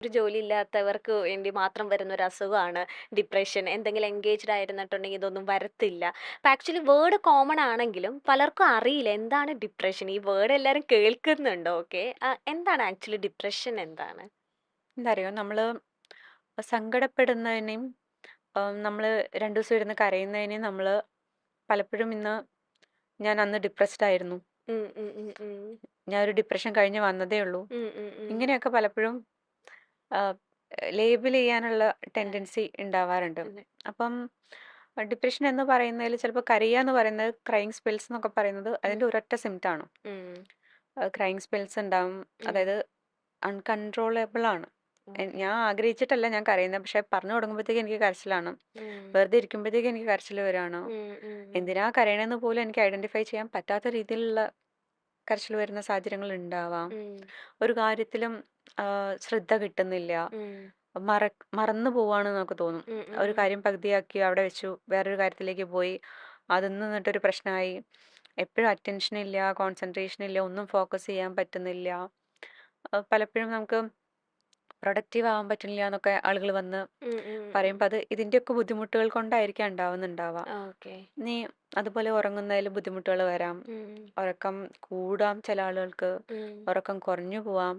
ഒരു ജോലിയില്ലാത്തവർക്ക് വേണ്ടി മാത്രം വരുന്ന ഒരു അസുഖമാണ് ഡിപ്രഷൻ. എന്തെങ്കിലും എൻഗേജ്ഡ് ആയിരുന്നിട്ടുണ്ടെങ്കിൽ ഇതൊന്നും വരത്തില്ല. അപ്പൊ ആക്ച്വലി വേർഡ് കോമൺ ആണെങ്കിലും പലർക്കും അറിയില്ല എന്താണ് ഡിപ്രഷൻ. ഈ വേർഡ് എല്ലാരും കേൾക്കുന്നുണ്ട്. ഓക്കെ. എന്താണ് ആക്ച്വലി ഡിപ്രഷൻ എന്താണ്? എന്താ അറിയോ നമ്മള് സങ്കടപ്പെടുന്നതിനെയും നമ്മള് 2 ദിവസം ഇരുന്ന് കരയുന്നതിനെയും നമ്മള് പലപ്പോഴും ഞാൻ അന്ന് ഡിപ്രസ്ഡ് ആയിരുന്നു. ഉം, ഉം, ഉം, ഉം. ഞാൻ ഒരു ഡിപ്രഷൻ കഴിഞ്ഞ് വന്നതേ ഉള്ളൂ. ഉം, ഉം, ഉം. ഇങ്ങനെയൊക്കെ പലപ്പോഴും ആഹ്, ലേബൽ ചെയ്യാനുള്ള അതെ, ടെൻഡൻസി ഉണ്ടാവാറുണ്ട്. അതെ. അപ്പം ഡിപ്രഷൻ എന്ന് പറയുന്നതിൽ ചിലപ്പോൾ കരയുക എന്ന് പറയുന്നത് ക്രൈയിങ് സ്പെൽസ് എന്നൊക്കെ പറയുന്നത് ഉം, അതിന്റെ ഒരൊറ്റ സിംറ്റം ആണ്. ഉം, ക്രൈയിങ് സ്പെൽസ് ഉണ്ടാവും. ഉം. അതായത് അൺകൺട്രോളബിൾ ആണ്. ഓക്കെ. ഞാൻ ആഗ്രഹിച്ചിട്ടല്ല ഞാൻ കരയുന്നത്. പക്ഷെ പറഞ്ഞു തുടങ്ങുമ്പോഴത്തേക്ക് എനിക്ക് കരച്ചിലാണ്. ഉം, വെറുതെ ഇരിക്കുമ്പോഴത്തേക്ക് എനിക്ക് കരച്ചിൽ വരികയാണ്. ഉം, ഉം, ഉം. എന്തിനാ കരയണമെന്ന് പോലും എനിക്ക് ഐഡന്റിഫൈ ചെയ്യാൻ പറ്റാത്ത രീതിയിലുള്ള കരച്ചിൽ വരുന്ന സാഹചര്യങ്ങൾ ഉണ്ടാവാം. ഉം, ഒരു കാര്യത്തിലും ശ്രദ്ധ കിട്ടുന്നില്ല. ഉം, മറ മറന്നു പോവാണ് നമുക്ക് തോന്നും. ഉം, ഉം, ഒരു ഉം. കാര്യം പകുതിയാക്കി അവിടെ വെച്ചു വേറൊരു കാര്യത്തിലേക്ക് പോയി. അതിന്ന് നിന്നിട്ടൊരു പ്രശ്നമായി. എപ്പോഴും അറ്റൻഷൻ ഇല്ല, കോൺസെൻട്രേഷൻ ഇല്ല, ഒന്നും ഫോക്കസ് ചെയ്യാൻ പറ്റുന്നില്ല. പലപ്പോഴും നമുക്ക് പ്രൊഡക്റ്റീവ് ആവാൻ പറ്റുന്നില്ല എന്നൊക്കെ ആളുകൾ വന്ന് ഉം, ഉം, ഉം. പറയുമ്പോൾ അത് ഇതിൻ്റെയൊക്കെ ബുദ്ധിമുട്ടുകൾ കൊണ്ടായിരിക്കാം ഉണ്ടാവുന്നുണ്ടാവുക. ഓക്കെ. ഇനി അതുപോലെ ഉറങ്ങുന്നതിൽ ബുദ്ധിമുട്ടുകൾ വരാം. ഉം, ഉറക്കം കൂടാം ചില ആളുകൾക്ക്. ഉം. ഉറക്കം കുറഞ്ഞു പോവാം.